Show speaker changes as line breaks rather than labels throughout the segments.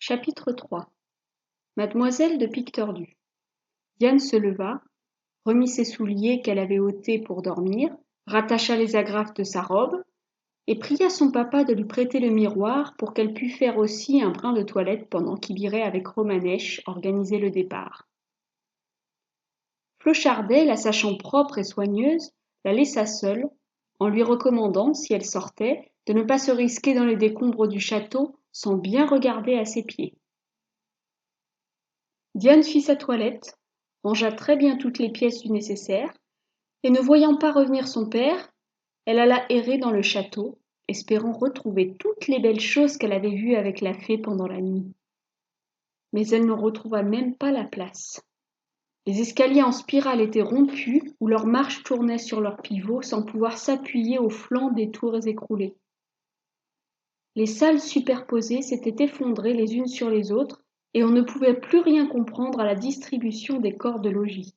Chapitre 3. Mademoiselle de Pique-Tordue. Diane se leva, remit ses souliers qu'elle avait ôtés pour dormir, rattacha les agrafes de sa robe, et pria son papa de lui prêter le miroir pour qu'elle pût faire aussi un brin de toilette pendant qu'il irait avec Romanèche organiser le départ. Flochardet, la sachant propre et soigneuse, la laissa seule, en lui recommandant, si elle sortait, de ne pas se risquer dans les décombres du château sans bien regarder à ses pieds. Diane fit sa toilette, rangea très bien toutes les pièces du nécessaire, et ne voyant pas revenir son père, elle alla errer dans le château, espérant retrouver toutes les belles choses qu'elle avait vues avec la fée pendant la nuit. Mais elle n'en retrouva même pas la place. Les escaliers en spirale étaient rompus, ou leurs marches tournaient sur leurs pivots sans pouvoir s'appuyer aux flancs des tours écroulées. Les salles superposées s'étaient effondrées les unes sur les autres, et on ne pouvait plus rien comprendre à la distribution des corps de logis.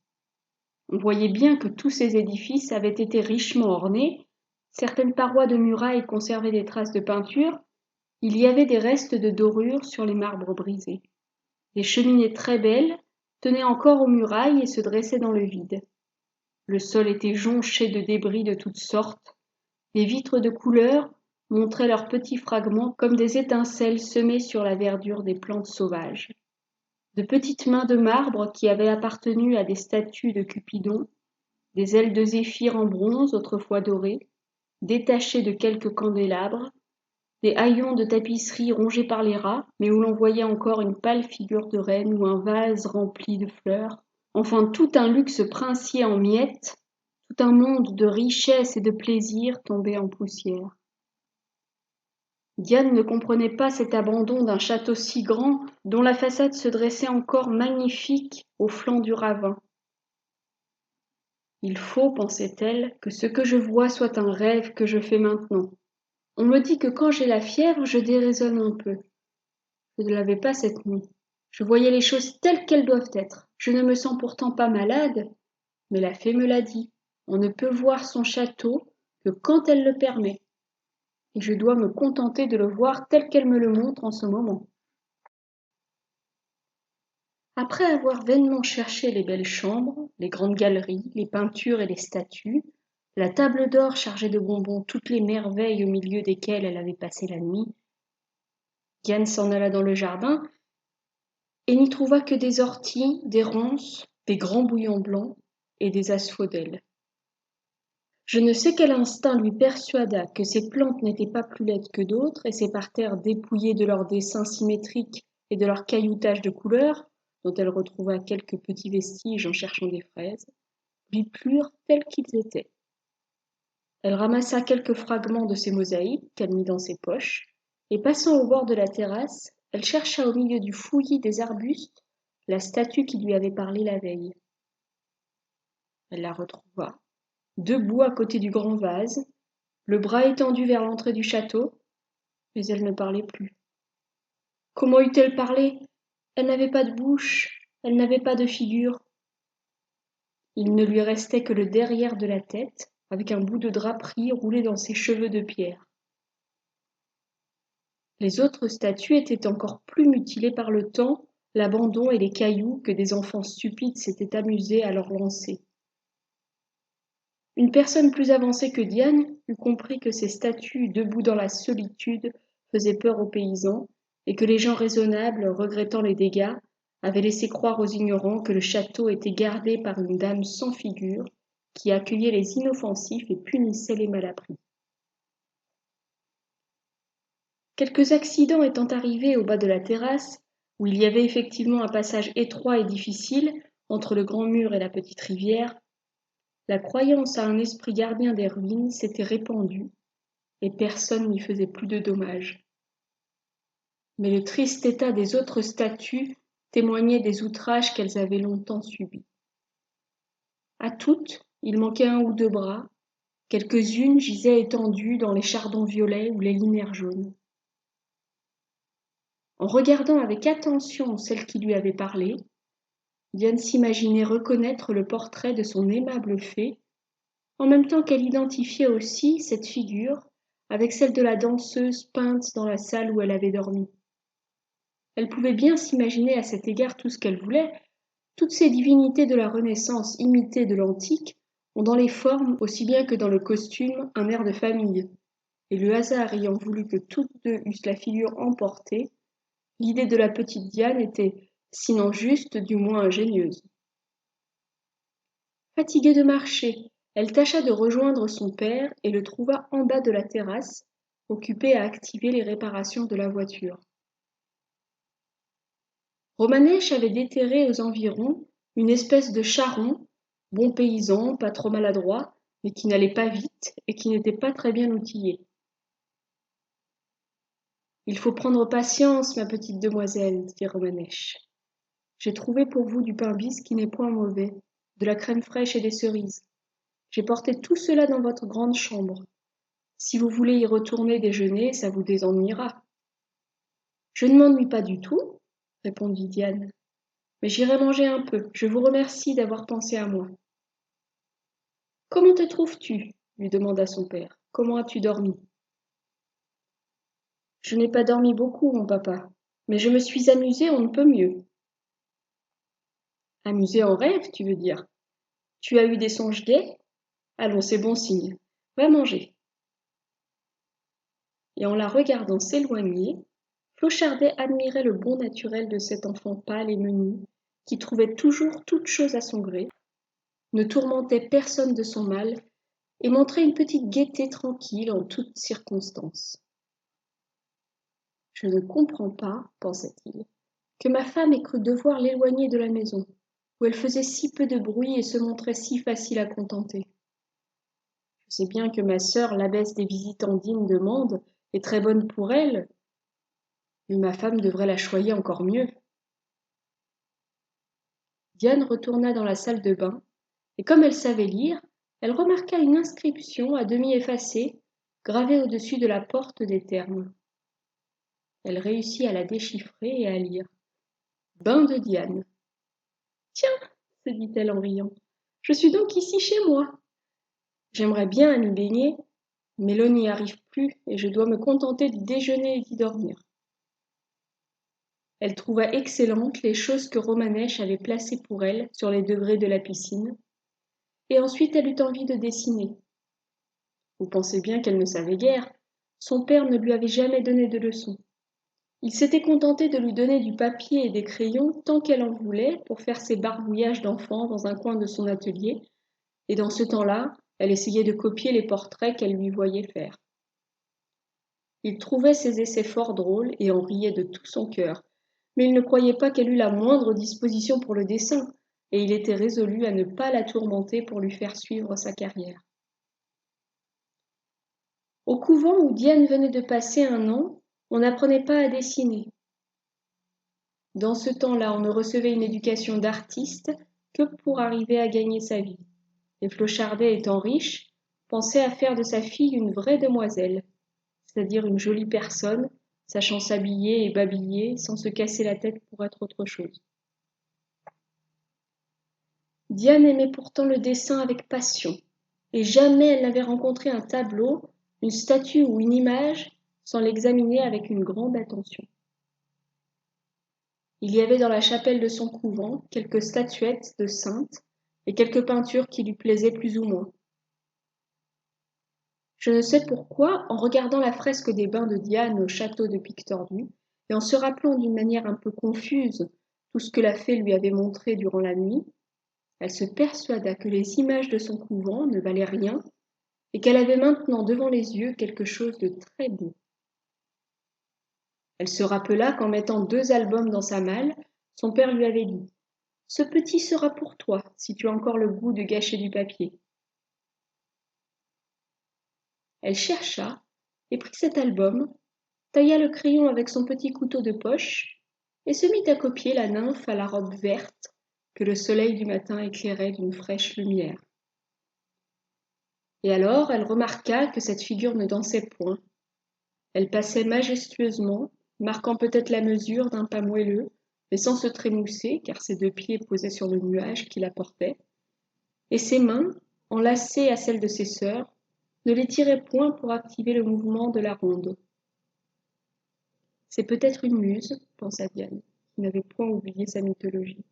On voyait bien que tous ces édifices avaient été richement ornés, certaines parois de murailles conservaient des traces de peinture, il y avait des restes de dorures sur les marbres brisés. Des cheminées très belles tenaient encore aux murailles et se dressaient dans le vide. Le sol était jonché de débris de toutes sortes, les vitres de couleur montraient leurs petits fragments comme des étincelles semées sur la verdure des plantes sauvages. De petites mains de marbre qui avaient appartenu à des statues de Cupidon, des ailes de zéphyr en bronze autrefois dorées, détachées de quelques candélabres, des haillons de tapisserie rongés par les rats, mais où l'on voyait encore une pâle figure de reine ou un vase rempli de fleurs, enfin tout un luxe princier en miettes, tout un monde de richesse et de plaisir tombé en poussière. Diane ne comprenait pas cet abandon d'un château si grand dont la façade se dressait encore magnifique au flanc du ravin. Il faut, pensait-elle, que ce que je vois soit un rêve que je fais maintenant. On me dit que quand j'ai la fièvre, je déraisonne un peu. Je ne l'avais pas cette nuit. Je voyais les choses telles qu'elles doivent être. Je ne me sens pourtant pas malade, mais la fée me l'a dit. On ne peut voir son château que quand elle le permet. Et je dois me contenter de le voir tel qu'elle me le montre en ce moment. Après avoir vainement cherché les belles chambres, les grandes galeries, les peintures et les statues, la table d'or chargée de bonbons, toutes les merveilles au milieu desquelles elle avait passé la nuit, Diane s'en alla dans le jardin et n'y trouva que des orties, des ronces, des grands bouillons blancs et des asphodèles. Je ne sais quel instinct lui persuada que ces plantes n'étaient pas plus laides que d'autres, et ces parterres dépouillés de leurs dessins symétriques et de leur cailloutage de couleurs, dont elle retrouva quelques petits vestiges en cherchant des fraises, lui plurent tels qu'ils étaient. Elle ramassa quelques fragments de ces mosaïques qu'elle mit dans ses poches, et passant au bord de la terrasse, elle chercha au milieu du fouillis des arbustes la statue qui lui avait parlé la veille. Elle la retrouva, debout à côté du grand vase, le bras étendu vers l'entrée du château, mais elle ne parlait plus. Comment eût-elle parlé? Elle n'avait pas de bouche, elle n'avait pas de figure. Il ne lui restait que le derrière de la tête, avec un bout de draperie roulé dans ses cheveux de pierre. Les autres statues étaient encore plus mutilées par le temps, l'abandon et les cailloux que des enfants stupides s'étaient amusés à leur lancer. Une personne plus avancée que Diane eut compris que ces statues debout dans la solitude faisaient peur aux paysans, et que les gens raisonnables, regrettant les dégâts, avaient laissé croire aux ignorants que le château était gardé par une dame sans figure, qui accueillait les inoffensifs et punissait les malappris. Quelques accidents étant arrivés au bas de la terrasse, où il y avait effectivement un passage étroit et difficile entre le grand mur et la petite rivière, la croyance à un esprit gardien des ruines s'était répandue, et personne n'y faisait plus de dommages. Mais le triste état des autres statues témoignait des outrages qu'elles avaient longtemps subis. À toutes, il manquait un ou deux bras, quelques-unes gisaient étendues dans les chardons violets ou les linières jaunes. En regardant avec attention celle qui lui avait parlé, Diane s'imaginait reconnaître le portrait de son aimable fée, en même temps qu'elle identifiait aussi cette figure avec celle de la danseuse peinte dans la salle où elle avait dormi. Elle pouvait bien s'imaginer à cet égard tout ce qu'elle voulait. Toutes ces divinités de la Renaissance imitées de l'Antique ont dans les formes aussi bien que dans le costume un air de famille, et le hasard ayant voulu que toutes deux eussent la figure emportée, l'idée de la petite Diane était, sinon juste, du moins ingénieuse. Fatiguée de marcher, elle tâcha de rejoindre son père et le trouva en bas de la terrasse, occupé à activer les réparations de la voiture. Romanèche avait déterré aux environs une espèce de charron, bon paysan, pas trop maladroit, mais qui n'allait pas vite et qui n'était pas très bien outillé. Il faut prendre patience, ma petite demoiselle, dit Romanèche. J'ai trouvé pour vous du pain bis qui n'est point mauvais, de la crème fraîche et des cerises. J'ai porté tout cela dans votre grande chambre. Si vous voulez y retourner déjeuner, ça vous désennuiera. Je ne m'ennuie pas du tout, répondit Diane. Mais j'irai manger un peu. Je vous remercie d'avoir pensé à moi. Comment te trouves-tu lui demanda son père. Comment as-tu dormi? Je n'ai pas dormi beaucoup, mon papa, mais je me suis amusée on ne peut mieux. Amusée en rêve, tu veux dire? Tu as eu des songes gais? Allons, c'est bon signe. Va manger. Et en la regardant s'éloigner, Flochardet admirait le bon naturel de cet enfant pâle et menu, qui trouvait toujours toute chose à son gré, ne tourmentait personne de son mal, et montrait une petite gaieté tranquille en toutes circonstances. Je ne comprends pas, pensait-il, que ma femme ait cru devoir l'éloigner de la maison, où elle faisait si peu de bruit et se montrait si facile à contenter. Je sais bien que ma sœur, l'abbesse des visitandines de Mende, est très bonne pour elle, mais ma femme devrait la choyer encore mieux. Diane retourna dans la salle de bain, et comme elle savait lire, elle remarqua une inscription à demi effacée, gravée au-dessus de la porte des thermes. Elle réussit à la déchiffrer et à lire. Bain de Diane. Tiens, se dit-elle en riant, je suis donc ici chez moi. J'aimerais bien m'y baigner, mais l'eau n'y arrive plus et je dois me contenter d'y déjeuner et d'y dormir. Elle trouva excellentes les choses que Romanèche avait placées pour elle sur les degrés de la piscine, et ensuite elle eut envie de dessiner. Vous pensez bien qu'elle ne savait guère, son père ne lui avait jamais donné de leçons. Il s'était contenté de lui donner du papier et des crayons tant qu'elle en voulait pour faire ses barbouillages d'enfant dans un coin de son atelier, et dans ce temps-là, elle essayait de copier les portraits qu'elle lui voyait faire. Il trouvait ses essais fort drôles et en riait de tout son cœur, mais il ne croyait pas qu'elle eût la moindre disposition pour le dessin, et il était résolu à ne pas la tourmenter pour lui faire suivre sa carrière. Au couvent où Diane venait de passer un an, on n'apprenait pas à dessiner. Dans ce temps-là, on ne recevait une éducation d'artiste que pour arriver à gagner sa vie. Et Flochardet, étant riche, pensait à faire de sa fille une vraie demoiselle, c'est-à-dire une jolie personne, sachant s'habiller et babiller sans se casser la tête pour être autre chose. Diane aimait pourtant le dessin avec passion, et jamais elle n'avait rencontré un tableau, une statue ou une image sans l'examiner avec une grande attention. Il y avait dans la chapelle de son couvent quelques statuettes de saintes et quelques peintures qui lui plaisaient plus ou moins. Je ne sais pourquoi, en regardant la fresque des bains de Diane au château de Pictordu, et en se rappelant d'une manière un peu confuse tout ce que la fée lui avait montré durant la nuit, elle se persuada que les images de son couvent ne valaient rien et qu'elle avait maintenant devant les yeux quelque chose de très beau. Elle se rappela qu'en mettant 2 albums dans sa malle, son père lui avait dit « Ce petit sera pour toi, si tu as encore le goût de gâcher du papier. » Elle chercha et prit cet album, tailla le crayon avec son petit couteau de poche et se mit à copier la nymphe à la robe verte que le soleil du matin éclairait d'une fraîche lumière. Et alors elle remarqua que cette figure ne dansait point. Elle passait majestueusement, marquant peut-être la mesure d'un pas moelleux, mais sans se trémousser, car ses 2 pieds posaient sur le nuage qui la portait, et ses mains, enlacées à celles de ses sœurs, ne les tiraient point pour activer le mouvement de la ronde. C'est peut-être une muse, pensa Diane, qui n'avait point oublié sa mythologie,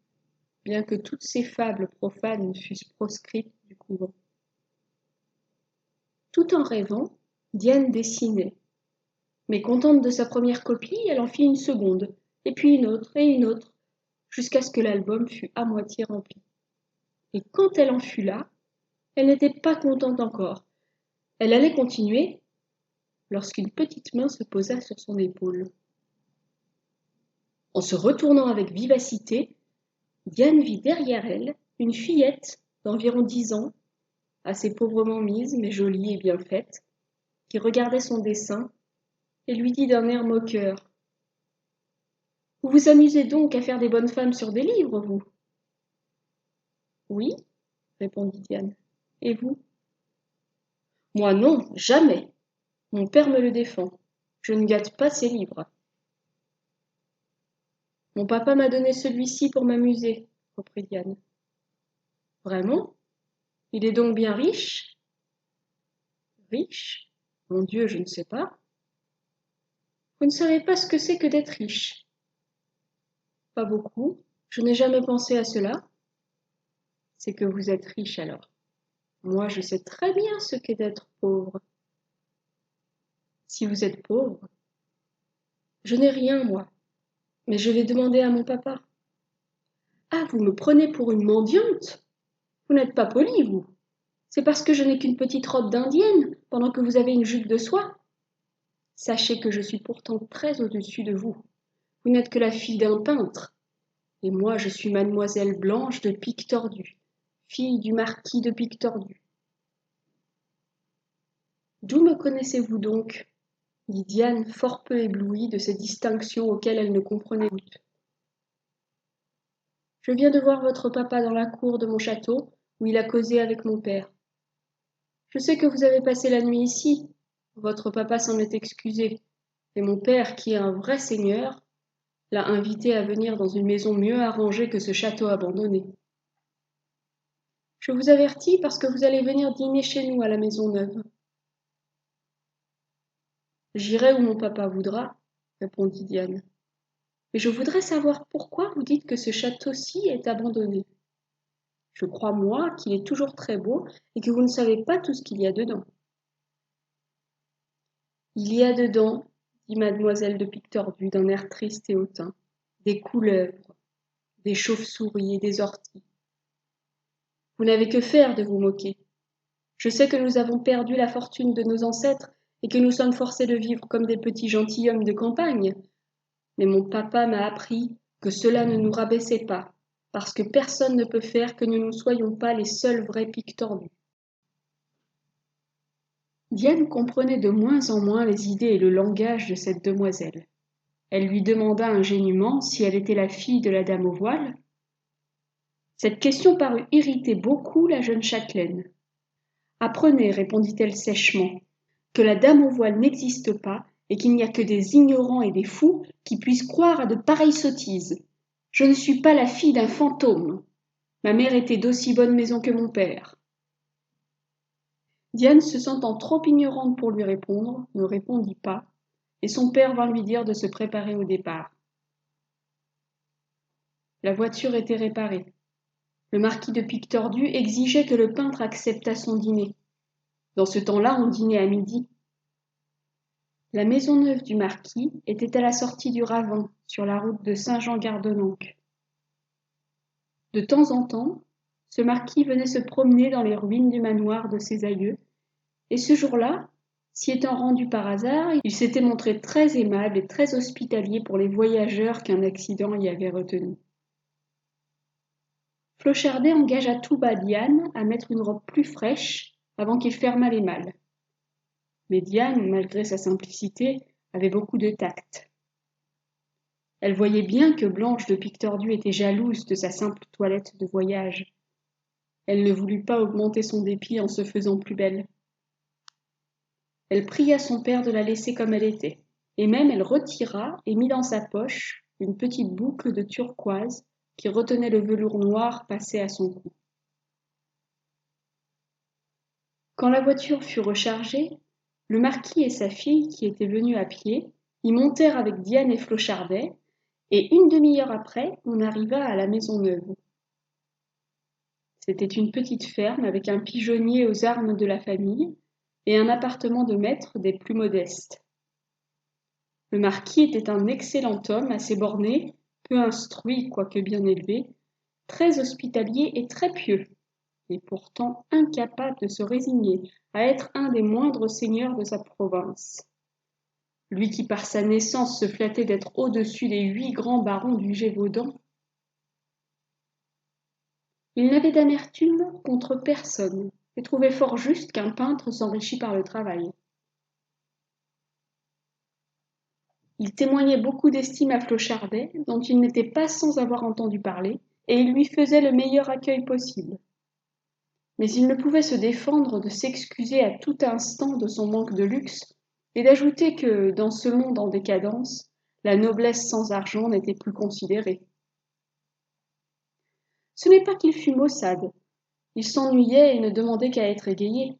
bien que toutes ces fables profanes fussent proscrites du couvent. Tout en rêvant, Diane dessinait. Mais contente de sa première copie, elle en fit une seconde, et puis une autre, jusqu'à ce que l'album fût à moitié rempli. Et quand elle en fut là, elle n'était pas contente encore. Elle allait continuer, lorsqu'une petite main se posa sur son épaule. En se retournant avec vivacité, Diane vit derrière elle une fillette d'environ 10 ans, assez pauvrement mise mais jolie et bien faite, qui regardait son dessin et lui dit d'un air moqueur: « Vous vous amusez donc à faire des bonnes femmes sur des livres, vous ?» « Oui, » répondit Diane. « Et vous ?»« Moi non, jamais. Mon père me le défend. Je ne gâte pas ses livres. »« Mon papa m'a donné celui-ci pour m'amuser, » reprit Diane. « Vraiment ? Il est donc bien riche ? » ?»« Riche ? Mon Dieu, je ne sais pas. » »« Vous ne savez pas ce que c'est que d'être riche ? » ?»« Pas beaucoup. Je n'ai jamais pensé à cela. » »« C'est que vous êtes riche alors. Moi, je sais très bien ce qu'est d'être pauvre. » »« Si vous êtes pauvre, je n'ai rien, moi, mais je vais demander à mon papa. »« Ah, vous me prenez pour une mendiante ? Vous n'êtes pas poli, vous. C'est parce que je n'ai qu'une petite robe d'indienne, pendant que vous avez une jupe de soie. Sachez que je suis pourtant très au-dessus de vous. Vous n'êtes que la fille d'un peintre, et moi je suis mademoiselle Blanche de Pique-Tordue, fille du marquis de Pique-Tordue. »« D'où me connaissez-vous donc ? » dit Diane, fort peu éblouie de ces distinctions auxquelles elle ne comprenait goutte. « Je viens de voir votre papa dans la cour de mon château, où il a causé avec mon père. Je sais que vous avez passé la nuit ici. Votre papa s'en est excusé, et mon père, qui est un vrai seigneur, l'a invité à venir dans une maison mieux arrangée que ce château abandonné. Je vous avertis parce que vous allez venir dîner chez nous à la maison neuve. »« J'irai où mon papa voudra, » répondit Diane. « Mais je voudrais savoir pourquoi vous dites que ce château-ci est abandonné. Je crois, moi, qu'il est toujours très beau et que vous ne savez pas tout ce qu'il y a dedans. »« Il y a dedans, dit mademoiselle de Pique-Tordue d'un air triste et hautain, des couleuvres, des chauves-souris et des orties. Vous n'avez que faire de vous moquer. Je sais que nous avons perdu la fortune de nos ancêtres et que nous sommes forcés de vivre comme des petits gentilshommes de campagne. Mais mon papa m'a appris que cela ne nous rabaissait pas, parce que personne ne peut faire que nous ne soyons pas les seuls vrais Pique-Tordus. » Diane comprenait de moins en moins les idées et le langage de cette demoiselle. Elle lui demanda ingénument si elle était la fille de la dame au voile. Cette question parut irriter beaucoup la jeune châtelaine. « Apprenez, répondit-elle sèchement, que la dame au voile n'existe pas et qu'il n'y a que des ignorants et des fous qui puissent croire à de pareilles sottises. Je ne suis pas la fille d'un fantôme. Ma mère était d'aussi bonne maison que mon père. » Diane, se sentant trop ignorante pour lui répondre, ne répondit pas, et son père vint lui dire de se préparer au départ. La voiture était réparée. Le marquis de Pique-Tordue exigeait que le peintre acceptât son dîner. Dans ce temps-là, on dînait à midi. La maison neuve du marquis était à la sortie du ravin, sur la route de Saint-Jean-Gardonanque. De temps en temps, ce marquis venait se promener dans les ruines du manoir de ses aïeux, et ce jour-là, s'y étant rendu par hasard, il s'était montré très aimable et très hospitalier pour les voyageurs qu'un accident y avait retenus. Flochardet engagea tout bas Diane à mettre une robe plus fraîche avant qu'il fermât les malles. Mais Diane, malgré sa simplicité, avait beaucoup de tact. Elle voyait bien que Blanche de Pique-Tordue était jalouse de sa simple toilette de voyage. Elle ne voulut pas augmenter son dépit en se faisant plus belle. Elle pria son père de la laisser comme elle était, et même elle retira et mit dans sa poche une petite boucle de turquoise qui retenait le velours noir passé à son cou. Quand la voiture fut rechargée, le marquis et sa fille, qui étaient venus à pied, Ils montèrent avec Diane et Flochardet, et une demi-heure après, on arriva à la maison neuve. C'était une petite ferme avec un pigeonnier aux armes de la famille et un appartement de maître des plus modestes. Le marquis était un excellent homme, assez borné, peu instruit quoique bien élevé, très hospitalier et très pieux, et pourtant incapable de se résigner à être un des moindres seigneurs de sa province. Lui qui par sa naissance se flattait d'être au-dessus des 8 grands barons du Gévaudan. Il n'avait d'amertume contre personne et trouvait fort juste qu'un peintre s'enrichît par le travail. Il témoignait beaucoup d'estime à Flochardet, dont il n'était pas sans avoir entendu parler, et il lui faisait le meilleur accueil possible. Mais il ne pouvait se défendre de s'excuser à tout instant de son manque de luxe et d'ajouter que, dans ce monde en décadence, la noblesse sans argent n'était plus considérée. Ce n'est pas qu'il fût maussade, il s'ennuyait et ne demandait qu'à être égayé.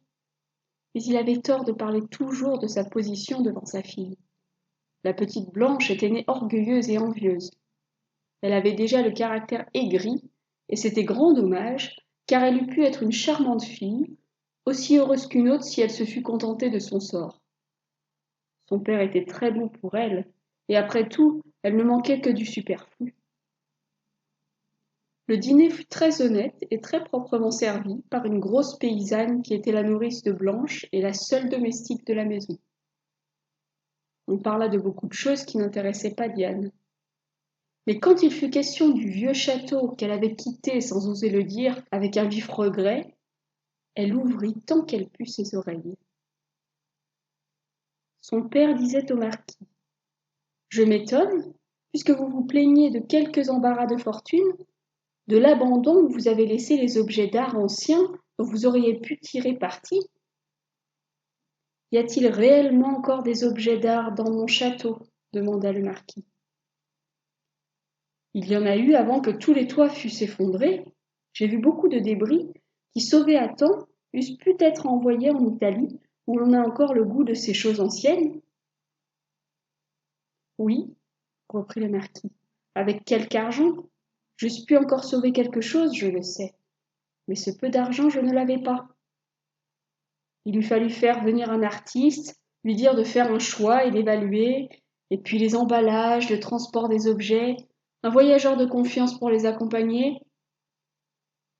Mais il avait tort de parler toujours de sa position devant sa fille. La petite Blanche était née orgueilleuse et envieuse. Elle avait déjà le caractère aigri, et c'était grand dommage, car elle eût pu être une charmante fille, aussi heureuse qu'une autre si elle se fût contentée de son sort. Son père était très bon pour elle, et après tout, elle ne manquait que du superflu. Le dîner fut très honnête et très proprement servi par une grosse paysanne qui était la nourrice de Blanche et la seule domestique de la maison. On parla de beaucoup de choses qui n'intéressaient pas Diane. Mais quand il fut question du vieux château qu'elle avait quitté sans oser le dire, avec un vif regret, elle ouvrit tant qu'elle put ses oreilles. Son père disait au marquis: « Je m'étonne, puisque vous vous plaignez de quelques embarras de fortune, de l'abandon où vous avez laissé les objets d'art anciens dont vous auriez pu tirer parti. Y a-t-il réellement encore des objets d'art dans mon château ? Demanda le marquis. Il y en a eu avant que tous les toits fussent effondrés. J'ai vu beaucoup de débris qui, sauvés à temps, eussent pu être envoyés en Italie, où l'on a encore le goût de ces choses anciennes. Oui, reprit le marquis, avec quelque argent. J'eusse pu encore sauver quelque chose, je le sais, mais ce peu d'argent, je ne l'avais pas. Il eût fallu faire venir un artiste, lui dire de faire un choix et d'évaluer, et puis les emballages, le transport des objets, un voyageur de confiance pour les accompagner.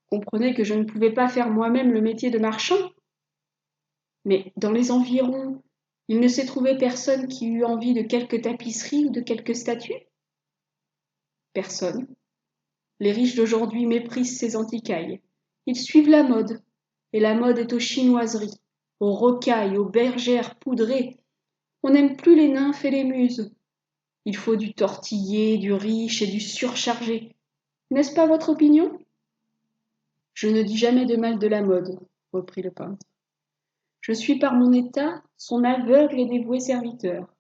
Comprenez que je ne pouvais pas faire moi-même le métier de marchand. Mais dans les environs, il ne s'est trouvé personne qui eût envie de quelque tapisserie ou de quelque statue? Personne. Les riches d'aujourd'hui méprisent ces antiquailles. Ils suivent la mode, et la mode est aux chinoiseries, aux rocailles, aux bergères poudrées. On n'aime plus les nymphes et les muses. Il faut du tortillé, du riche et du surchargé. N'est-ce pas votre opinion? Je ne dis jamais de mal de la mode, reprit le peintre. Je suis par mon état son aveugle et dévoué serviteur.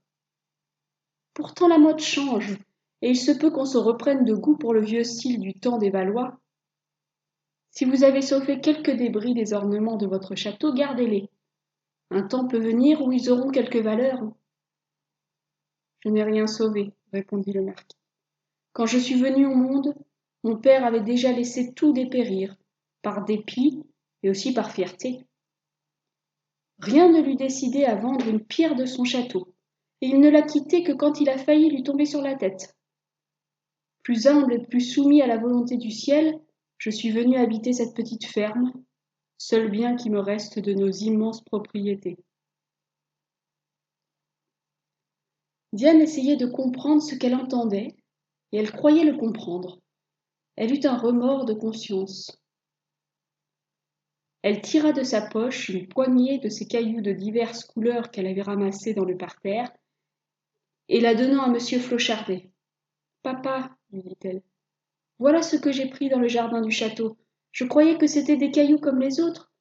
Pourtant la mode change, et il se peut qu'on se reprenne de goût pour le vieux style du temps des Valois. Si vous avez sauvé quelques débris des ornements de votre château, gardez-les. Un temps peut venir où ils auront quelque valeur. Je n'ai rien sauvé, répondit le marquis. Quand je suis venu au monde, mon père avait déjà laissé tout dépérir, par dépit et aussi par fierté. Rien ne l'eût décidé à vendre une pierre de son château, et il ne l'a quitté que quand il a failli lui tomber sur la tête. Plus humble et plus soumis à la volonté du ciel, je suis venu habiter cette petite ferme, seul bien qui me reste de nos immenses propriétés. Diane essayait de comprendre ce qu'elle entendait, et elle croyait le comprendre. Elle eut un remords de conscience. Elle tira de sa poche une poignée de ces cailloux de diverses couleurs qu'elle avait ramassés dans le parterre, et la donnant à monsieur Flochardet. « Papa, lui dit-elle, voilà ce que j'ai pris dans le jardin du château. Je croyais que c'étaient des cailloux comme les autres.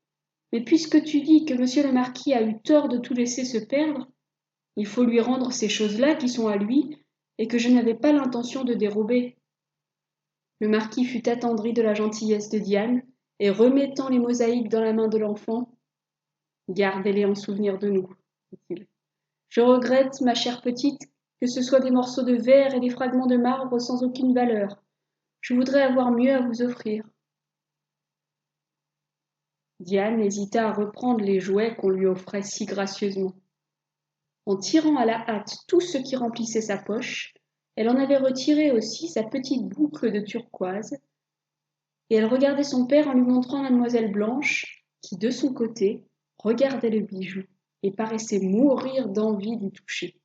Mais puisque tu dis que monsieur le marquis a eu tort de tout laisser se perdre, il faut lui rendre ces choses-là qui sont à lui et que je n'avais pas l'intention de dérober. » Le marquis fut attendri de la gentillesse de Diane, et remettant les mosaïques dans la main de l'enfant, « Gardez-les en souvenir de nous, dit-il. Je regrette, ma chère petite, que ce soit des morceaux de verre et des fragments de marbre sans aucune valeur. Je voudrais avoir mieux à vous offrir. » Diane hésita à reprendre les jouets qu'on lui offrait si gracieusement. En tirant à la hâte tout ce qui remplissait sa poche, elle en avait retiré aussi sa petite boucle de turquoise, et elle regardait son père en lui montrant mademoiselle Blanche, qui, de son côté, regardait le bijou et paraissait mourir d'envie d'y toucher.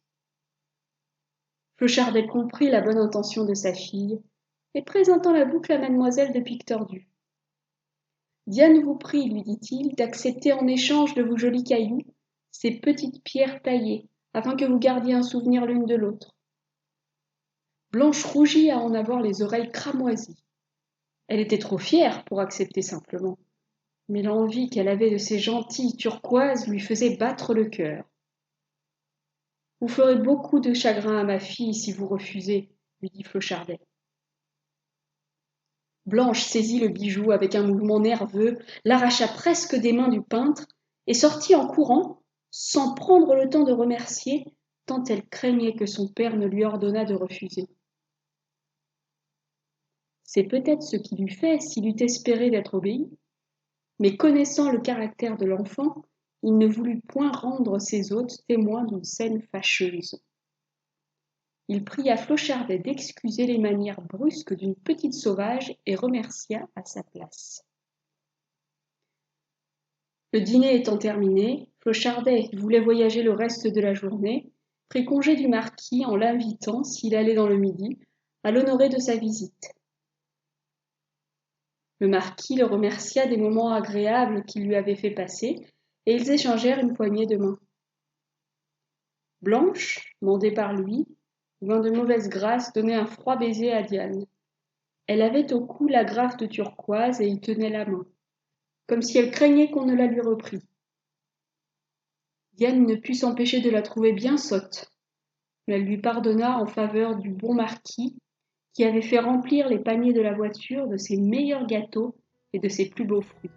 Clochardet comprit la bonne intention de sa fille, et présentant la boucle à mademoiselle de Piquetordu. « Diane vous prie, lui dit-il, d'accepter en échange de vos jolis cailloux ces petites pierres taillées, afin que vous gardiez un souvenir l'une de l'autre. » Blanche rougit à en avoir les oreilles cramoisies. Elle était trop fière pour accepter simplement, mais l'envie qu'elle avait de ces gentilles turquoises lui faisait battre le cœur. « Vous ferez beaucoup de chagrin à ma fille si vous refusez, » lui dit Clochardet. Blanche saisit le bijou avec un mouvement nerveux, l'arracha presque des mains du peintre et sortit en courant, sans prendre le temps de remercier, tant elle craignait que son père ne lui ordonnât de refuser. C'est peut-être ce qu'il eût fait s'il eût espéré d'être obéi, mais connaissant le caractère de l'enfant, il ne voulut point rendre ses hôtes témoins d'une scène fâcheuse. Il pria Clochardet d'excuser les manières brusques d'une petite sauvage et remercia à sa place. Le dîner étant terminé, Clochardet, qui voulait voyager le reste de la journée, prit congé du marquis en l'invitant, s'il allait dans le Midi, à l'honorer de sa visite. Le marquis le remercia des moments agréables qu'il lui avait fait passer, et ils échangèrent une poignée de main. Blanche, mandée par lui, vint de mauvaise grâce donner un froid baiser à Diane. Elle avait au cou l'agrafe de turquoise et y tenait la main, comme si elle craignait qu'on ne la lui reprît. Diane ne put s'empêcher de la trouver bien sotte, mais elle lui pardonna en faveur du bon marquis, qui avait fait remplir les paniers de la voiture de ses meilleurs gâteaux et de ses plus beaux fruits.